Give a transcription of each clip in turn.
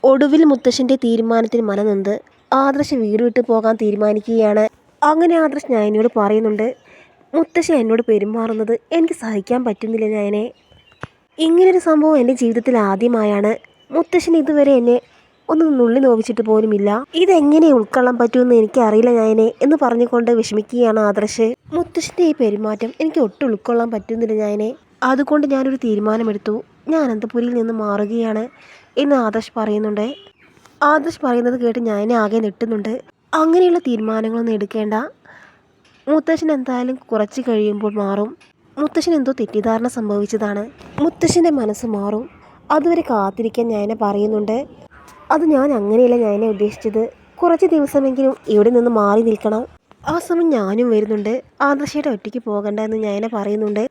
ഒടുവിൽ മുത്തശ്ശൻ്റെ തീരുമാനത്തിന് മനനൊന്ത് ആദർശ് വീട് വിട്ടു പോകാൻ തീരുമാനിക്കുകയാണ്. അങ്ങനെ ആദർശ് നയനയോട് പറയുന്നുണ്ട്, മുത്തശ്ശൻ എന്നോട് പെരുമാറുന്നത് എനിക്ക് സഹിക്കാൻ പറ്റുന്നില്ല നയനെ. ഇങ്ങനൊരു സംഭവം എൻ്റെ ജീവിതത്തിൽ ആദ്യമായാണ്. മുത്തശ്ശൻ ഇതുവരെ എന്നെ ഒന്ന് നുള്ളി നോവിച്ചിട്ട് പോലുമില്ല. ഇതെങ്ങനെ ഉൾക്കൊള്ളാൻ പറ്റുമെന്ന് എനിക്കറിയില്ല നയനെ എന്ന് പറഞ്ഞുകൊണ്ട് വിഷമിക്കുകയാണ് ആദർശ്. മുത്തശ്ശൻ്റെ ഈ പെരുമാറ്റം എനിക്ക് ഒട്ടും ഉൾക്കൊള്ളാൻ പറ്റുന്നില്ല നയനെ. അതുകൊണ്ട് ഞാനൊരു തീരുമാനമെടുത്തു. ഞാൻ അനന്തപുരിയിൽ നിന്ന് മാറുകയാണ് എന്ന് ആദർശ് പറയുന്നുണ്ട്. ആദർശ് പറയുന്നത് കേട്ട് നയനെ ആകെ നെട്ടുന്നുണ്ട്. അങ്ങനെയുള്ള തീരുമാനങ്ങളൊന്നും എടുക്കേണ്ട. മുത്തശ്ശൻ എന്തായാലും കുറച്ച് കഴിയുമ്പോൾ മാറും. മുത്തശ്ശൻ എന്തോ തെറ്റിദ്ധാരണ സംഭവിച്ചതാണ്. മുത്തശ്ശൻ്റെ മനസ്സ് മാറും. അതുവരെ കാത്തിരിക്കാൻ നയന പറയുന്നുണ്ട്. അത് ഞാൻ അങ്ങനെയല്ല നയനെ ഉദ്ദേശിച്ചത്. കുറച്ച് ദിവസമെങ്കിലും ഇവിടെ നിന്ന് മാറി നിൽക്കണം. ആ സമയം ഞാനും വരുന്നുണ്ട്. ആദർശയുടെ ഒറ്റയ്ക്ക് പോകണ്ട എന്ന് നയന പറയുന്നുണ്ട്.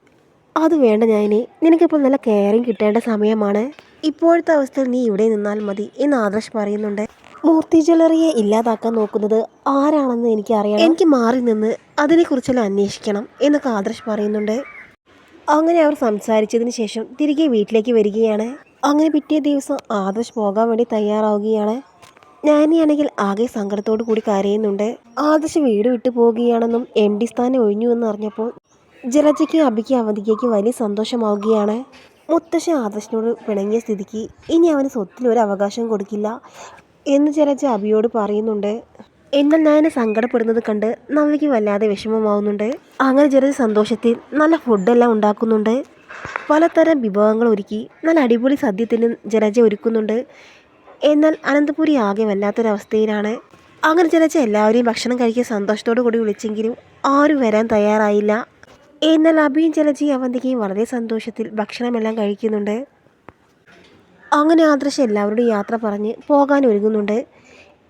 അത് വേണ്ട നയനെ, നിനക്കിപ്പോൾ നല്ല കെയറിങ് കിട്ടേണ്ട സമയമാണ്. ഇപ്പോഴത്തെ അവസ്ഥയിൽ നീ ഇവിടെ നിന്നാൽ മതി എന്ന് ആദർശ് പറയുന്നുണ്ട്. മൂർത്തി ജ്വല്ലറിയെ ഇല്ലാതാക്കാൻ നോക്കുന്നത് ആരാണെന്ന് എനിക്കറിയണം. എനിക്ക് മാറി നിന്ന് അതിനെക്കുറിച്ചെല്ലാം അന്വേഷിക്കണം എന്നൊക്കെ ആദർശ് പറയുന്നുണ്ട്. അങ്ങനെ അവർ സംസാരിച്ചതിന് ശേഷം തിരികെ വീട്ടിലേക്ക് വരികയാണ്. അങ്ങനെ പിറ്റേ ദിവസം ആദർശ് പോകാൻ വേണ്ടി തയ്യാറാവുകയാണ്. ഞാനിയാണെങ്കിൽ ആകെ സങ്കടത്തോടു കൂടി കരയുന്നുണ്ട്. ആദർശ് വീട് വിട്ടു പോവുകയാണെന്നും MD സ്ഥാനം ഒഴിഞ്ഞുവെന്ന് അറിഞ്ഞപ്പോൾ ജലജയ്ക്ക് അബിക്ക് അവന്തികയ്ക്ക് വലിയ സന്തോഷമാവുകയാണ്. മുത്തശ്ശൻ ആദർശിനോട് പിണങ്ങിയ സ്ഥിതിക്ക് ഇനി അവന് സ്വത്തിൽ ഒരു അവകാശം കൊടുക്കില്ല എന്ന് ജലജ അബിയോട് പറയുന്നുണ്ട്. എന്നാൽ നയനെ സങ്കടപ്പെടുന്നത് കണ്ട് നവ്യയ്ക്ക് വല്ലാതെ വിഷമമാവുന്നുണ്ട്. അങ്ങനെ ജലജ സന്തോഷത്തിൽ നല്ല ഫുഡെല്ലാം ഉണ്ടാക്കുന്നുണ്ട്. പലതരം വിഭവങ്ങൾ ഒരുക്കി നല്ല അടിപൊളി സദ്യത്തിന് ജലജ ഒരുക്കുന്നുണ്ട്. എന്നാൽ അനന്തപുരി ആകെ വല്ലാത്തൊരവസ്ഥയിലാണ്. അങ്ങനെ ജലജ എല്ലാവരെയും ഭക്ഷണം കഴിക്കാൻ സന്തോഷത്തോടു കൂടി വിളിച്ചെങ്കിലും ആരും വരാൻ തയ്യാറായില്ല. എന്നാൽ അബിയും ജലജയും അവന്തികയും വളരെ സന്തോഷത്തിൽ ഭക്ഷണമെല്ലാം കഴിക്കുന്നുണ്ട്. അങ്ങനെ ആദർശ് എല്ലാവരോടും യാത്ര പറഞ്ഞ് പോകാൻ ഒരുങ്ങുന്നുണ്ട്.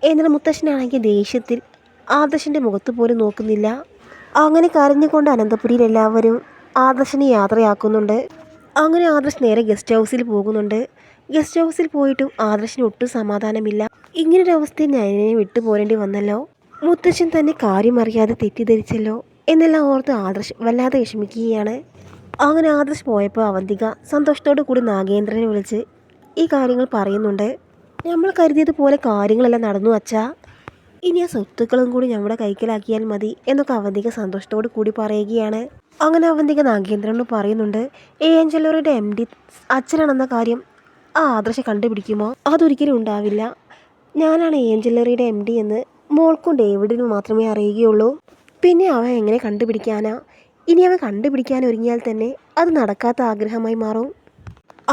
എന്നാൽ മുത്തശ്ശനാണെങ്കിൽ ദേഷ്യത്തിൽ ആദർശിൻ്റെ മുഖത്ത് പോലും നോക്കുന്നില്ല. അങ്ങനെ കരഞ്ഞുകൊണ്ട് അനന്തപുരിയിൽ എല്ലാവരും ആദർശിനെ യാത്രയാക്കുന്നുണ്ട്. അങ്ങനെ ആദർശ് നേരെ ഗസ്റ്റ് ഹൗസിൽ പോകുന്നുണ്ട്. ഗസ്റ്റ് ഹൗസിൽ പോയിട്ടും ആദർശിന് ഒട്ടും സമാധാനമില്ല. ഇങ്ങനൊരവസ്ഥയിൽ നയനെ വിട്ടു പോരേണ്ടി വന്നല്ലോ, മുത്തശ്ശൻ തന്നെ കാര്യമറിയാതെ തെറ്റിദ്ധരിച്ചല്ലോ എന്നെല്ലാം ഓർത്ത് ആദർശ് വല്ലാതെ വിഷമിക്കുകയാണ്. അങ്ങനെ ആദർശ് പോയപ്പോൾ അവന്തിക സന്തോഷത്തോടു കൂടി നാഗേന്ദ്രനെ വിളിച്ച് ഈ കാര്യങ്ങൾ പറയുന്നുണ്ട്. നമ്മൾ കരുതിയതുപോലെ കാര്യങ്ങളെല്ലാം നടന്നു അച്ഛാ, ഇനി ആ സ്വത്തുക്കളും കൂടി നമ്മുടെ കൈക്കലാക്കിയാൽ മതി എന്നൊക്കെ അവന്തിക സന്തോഷത്തോടു കൂടി പറയുകയാണ്. അങ്ങനെ അവന്തിക നാഗേന്ദ്രനോട് പറയുന്നുണ്ട്, ജ്വല്ലറിയുടെ MD അച്ഛനാണെന്ന കാര്യം ആ ആദർശം കണ്ടുപിടിക്കുമോ? അതൊരിക്കലും ഉണ്ടാവില്ല. ഞാനാണ് ജ്വല്ലറിയുടെ MD എന്ന് മോൾക്കും ഡേവിഡിനും മാത്രമേ അറിയുകയുള്ളൂ. പിന്നെ അവൻ എങ്ങനെ കണ്ടുപിടിക്കാനാ? ഇനി അവൻ കണ്ടുപിടിക്കാൻ ഒരുങ്ങിയാൽ തന്നെ അത് നടക്കാത്ത ആഗ്രഹമായി മാറും.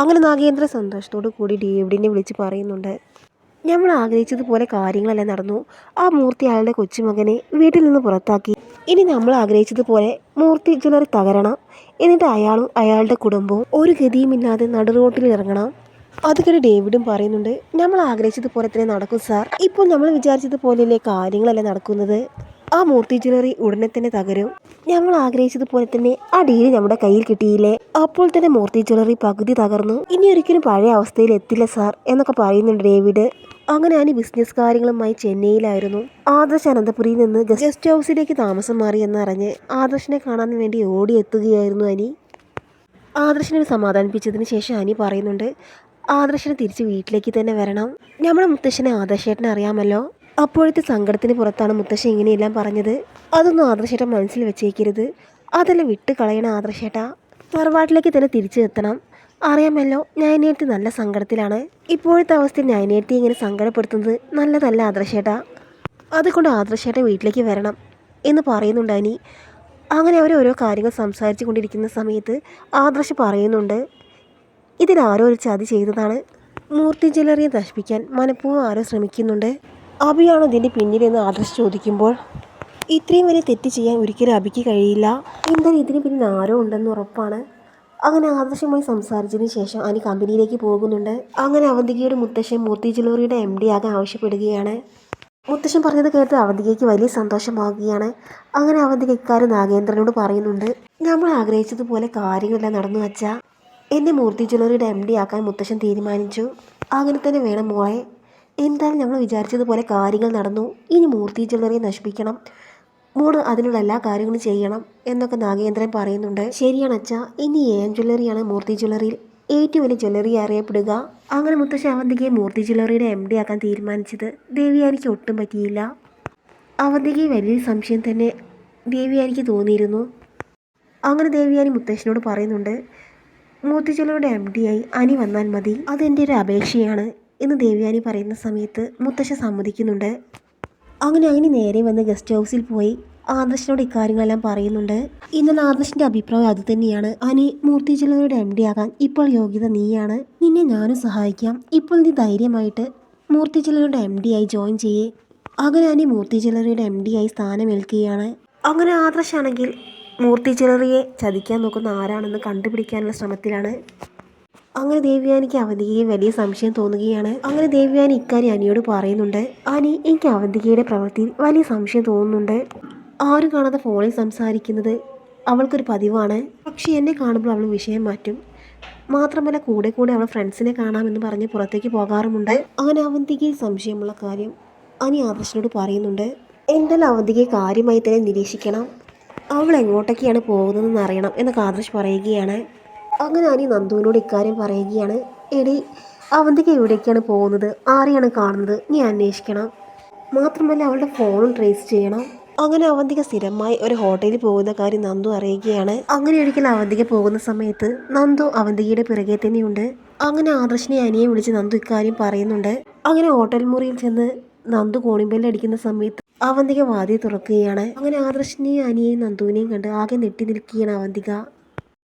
അങ്ങനെ നാഗേന്ദ്ര സന്തോഷത്തോടു കൂടി ഡേവിഡിനെ വിളിച്ച് പറയുന്നുണ്ട്, നമ്മൾ ആഗ്രഹിച്ചതുപോലെ കാര്യങ്ങളെല്ലാം നടന്നു. ആ മൂർത്തി അയാളുടെ കൊച്ചുമകനെ വീട്ടിൽ നിന്ന് പുറത്താക്കി. ഇനി നമ്മൾ ആഗ്രഹിച്ചതുപോലെ മൂർത്തി ജ്വല്ലറി തകരണം. എന്നിട്ട് അയാളും അയാളുടെ കുടുംബവും ഒരു ഗതിയുമില്ലാതെ നടുറോട്ടിൽ ഇറങ്ങണം. അതുകൊണ്ട് ഡേവിഡും പറയുന്നുണ്ട്, നമ്മൾ ആഗ്രഹിച്ചതുപോലെ തന്നെ നടക്കും സാർ. ഇപ്പോൾ നമ്മൾ വിചാരിച്ചതുപോലെയല്ലേ കാര്യങ്ങളെല്ലാം നടക്കുന്നത്. ആ മൂർത്തി ജ്വല്ലറി ഉടനെ തന്നെ തകരും. ഞങ്ങൾ ആഗ്രഹിച്ചതുപോലെ തന്നെ ആ ഡീല് നമ്മുടെ കയ്യിൽ കിട്ടിയില്ലേ. അപ്പോൾ തന്നെ മൂർത്തി ജ്വല്ലറി പകുതി തകർന്നു. ഇനി ഒരിക്കലും പഴയ അവസ്ഥയിൽ എത്തില്ല സാർ എന്നൊക്കെ പറയുന്നുണ്ട് ഡേവിഡ്. അങ്ങനെ അനി ബിസിനസ് കാര്യങ്ങളുമായി ചെന്നൈയിലായിരുന്നു. ആദർശ് അനന്തപുരിയിൽ നിന്ന് ഗസ്റ്റ് ഹൗസിലേക്ക് താമസം മാറി എന്നറിഞ്ഞ് ആദർശിനെ കാണാൻ വേണ്ടി ഓടിയെത്തുകയായിരുന്നു അനി. ആദർശിനെ സമാധാനിപ്പിച്ചതിന് ശേഷം അനി പറയുന്നുണ്ട്, ആദർശിനെ തിരിച്ച് വീട്ടിലേക്ക് തന്നെ വരണം. നമ്മുടെ മുത്തശ്ശനെ ആദർശേട്ടനെ അറിയാമല്ലോ. അപ്പോഴത്തെ സങ്കടത്തിന് പുറത്താണ് മുത്തശ്ശൻ ഇങ്ങനെയെല്ലാം പറഞ്ഞത്. അതൊന്നും ആദർശേട്ടൻ മനസ്സിൽ വെച്ചേക്കരുത്. അതെല്ലാം വിട്ട് കളയണം ആദർശേട്ടാ. തറവാട്ടിലേക്ക് തന്നെ തിരിച്ചു എത്തണം. അറിയാമല്ലോ, നയനേട്ടി നല്ല സങ്കടത്തിലാണ്. ഇപ്പോഴത്തെ അവസ്ഥയിൽ നയനേട്ടി ഇങ്ങനെ സങ്കടപ്പെടുത്തുന്നത് നല്ലതല്ല ആദർശേട്ടാ. അതുകൊണ്ട് ആദർശേട്ടൻ വീട്ടിലേക്ക് വരണം എന്ന് പറയുന്നുണ്ട് അനി. അങ്ങനെ അവർ ഓരോ കാര്യങ്ങൾ സംസാരിച്ചു കൊണ്ടിരിക്കുന്ന സമയത്ത് ആദർശ് പറയുന്നുണ്ട്, ഇതിലാരോ ഒരു ചതി ചെയ്തതാണ്. മൂർത്തി ജ്വല്ലറിയെ നശിപ്പിക്കാൻ മനഃപൂർവ്വം ആരോ ശ്രമിക്കുന്നുണ്ട്. അബിയാണോ ഇതിൻ്റെ പിന്നിലെന്ന് ആദർശ് ചോദിക്കുമ്പോൾ ഇത്രയും വലിയ തെറ്റ് ചെയ്യാൻ ഒരിക്കലും അബിക്ക് കഴിയില്ല. എന്തായാലും ഇതിന് പിന്നിൽ ആരോ ഉണ്ടെന്ന് ഉറപ്പാണ്. അങ്ങനെ ആദർശമായി സംസാരിച്ചതിന് ശേഷം അനി കമ്പനിയിലേക്ക് പോകുന്നുണ്ട്. അങ്ങനെ അവന്തികയുടെ മുത്തശ്ശൻ മൂർത്തി ജ്വല്ലറിയുടെ MD ആകാൻ ആവശ്യപ്പെടുകയാണ്. മുത്തശ്ശൻ പറഞ്ഞത് കേട്ട് അവന്തികയ്ക്ക് വലിയ സന്തോഷമാവുകയാണ്. അങ്ങനെ അവന്തിക ഇക്കാര്യം നാഗേന്ദ്രനോട് പറയുന്നുണ്ട്, നമ്മൾ ആഗ്രഹിച്ചതുപോലെ കാര്യങ്ങളെല്ലാം നടന്നു വച്ചാൽ എന്നെ മൂർത്തി ജ്വല്ലറിയുടെ MD ആക്കാൻ മുത്തശ്ശൻ തീരുമാനിച്ചു. അങ്ങനെ തന്നെ വേണം മോളെ. എന്തായാലും നമ്മൾ വിചാരിച്ചതുപോലെ കാര്യങ്ങൾ നടന്നു. ഇനി മൂർത്തി ജ്വല്ലറിയെ നശിപ്പിക്കണം. മോള് അതിനുള്ള എല്ലാ കാര്യങ്ങളും ചെയ്യണം എന്നൊക്കെ നാഗേന്ദ്രൻ പറയുന്നുണ്ട്. ശരിയാണ് അച്ഛാ, ഇനി AM ജ്വല്ലറിയാണ് മൂർത്തി ജ്വല്ലറിയിൽ ഏറ്റവും വലിയ ജ്വല്ലറി അറിയപ്പെടുക. അങ്ങനെ മുത്തശ്ശി അവന്തികയെ മൂർത്തി ജ്വല്ലറിയുടെ MD ആക്കാൻ തീരുമാനിച്ചത് ദേവയാനിക്ക് ഒട്ടും പറ്റിയില്ല. അവന്തികയെ വലിയൊരു സംശയം തന്നെ ദേവയാനിക്ക് തോന്നിയിരുന്നു. അങ്ങനെ ദേവയാനി മുത്തശ്ശനോട് പറയുന്നുണ്ട്, മൂർത്തി ജ്വല്ലറിയുടെ MD ആയി അനി വന്നാൽ മതി, അതെൻ്റെ ഒരു അപേക്ഷയാണ് എന്ന് ദേവയാനി പറയുന്ന സമയത്ത് മുത്തശ്ശ സമ്മതിക്കുന്നുണ്ട്. അങ്ങനെ അനി നേരെ വന്ന് ഗസ്റ്റ് ഹൗസിൽ പോയി ആദർശിനോട് ഇക്കാര്യങ്ങളെല്ലാം പറയുന്നുണ്ട്. എന്നാൽ ആദർശിൻ്റെ അഭിപ്രായം അതുതന്നെയാണ്. അനി മൂർത്തി ജ്വല്ലറിയുടെ MD ആകാൻ ഇപ്പോൾ യോഗ്യത നീയാണ്, നിന്നെ ഞാനും സഹായിക്കാം, ഇപ്പോൾ നീ ധൈര്യമായിട്ട് മൂർത്തി ജ്വല്ലറിയുടെ MD ആയി ജോയിൻ ചെയ്യേ. അങ്ങനെ അനി മൂർത്തി ജ്വല്ലറിയുടെ MD ആയി സ്ഥാനമേൽക്കുകയാണ്. അങ്ങനെ ആദർശാണെങ്കിൽ മൂർത്തി ജ്വല്ലറിയെ ചതിക്കാൻ നോക്കുന്ന ആരാണെന്ന് കണ്ടുപിടിക്കാനുള്ള ശ്രമത്തിലാണ്. അങ്ങനെ ദേവയാനിക്ക് അവന്തികയെ വലിയ സംശയം തോന്നുകയാണ്. അങ്ങനെ ദേവയാനി ഇക്കാര്യം അനിയോട് പറയുന്നുണ്ട്, അനി, എനിക്ക് അവന്തികയുടെ പ്രവൃത്തിയിൽ വലിയ സംശയം തോന്നുന്നുണ്ട്. ആരും കാണാതെ ഫോണിൽ സംസാരിക്കുന്നത് അവൾക്കൊരു പതിവാണ്. പക്ഷേ എന്നെ കാണുമ്പോൾ അവൾ വിഷയം മാറ്റും. മാത്രമല്ല കൂടെ കൂടെ അവൾ ഫ്രണ്ട്സിനെ കാണാമെന്ന് പറഞ്ഞ് പുറത്തേക്ക് പോകാറുമുണ്ട്. അങ്ങനെ അവന്തികയിൽ സംശയമുള്ള കാര്യം അനി ആദർശനോട് പറയുന്നുണ്ട്. എന്തായാലും അവന്തികയെ കാര്യമായി തന്നെ നിരീക്ഷിക്കണം, അവൾ എങ്ങോട്ടൊക്കെയാണ് പോകുന്നതെന്ന് അറിയണം എന്നൊക്കെ ആദർശ് പറയുകയാണ്. അങ്ങനെ അനി നന്ദുവിനോട് ഇക്കാര്യം പറയുകയാണ്. എടി, അവന്തിക എവിടേക്കാണ് പോകുന്നത്, ആരെയാണ് കാണുന്നത്, നീ അന്വേഷിക്കണം. മാത്രമല്ല അവളുടെ ഫോണും ട്രേസ് ചെയ്യണം. അങ്ങനെ അവന്തിക സ്ഥിരമായി ഒരു ഹോട്ടലിൽ പോകുന്ന കാര്യം നന്ദു അറിയുകയാണ്. അങ്ങനെ ഒരിക്കൽ അവന്തിക പോകുന്ന സമയത്ത് നന്ദു അവന്തികയുടെ പിറകെ തന്നെയുണ്ട്. അങ്ങനെ ആദർശിനെ അനിയെ വിളിച്ച് നന്ദു ഇക്കാര്യം പറയുന്നുണ്ട്. അങ്ങനെ ഹോട്ടൽ മുറിയിൽ ചെന്ന് നന്ദു കോണിബെല്ലടിക്കുന്ന സമയത്ത് അവന്തിക വാതിൽ തുറക്കുകയാണ്. അങ്ങനെ ആദർശിനെയും അനിയെയും നന്ദുവിനെയും കണ്ട് ആകെ നെട്ടി നിൽക്കുകയാണ് അവന്തിക.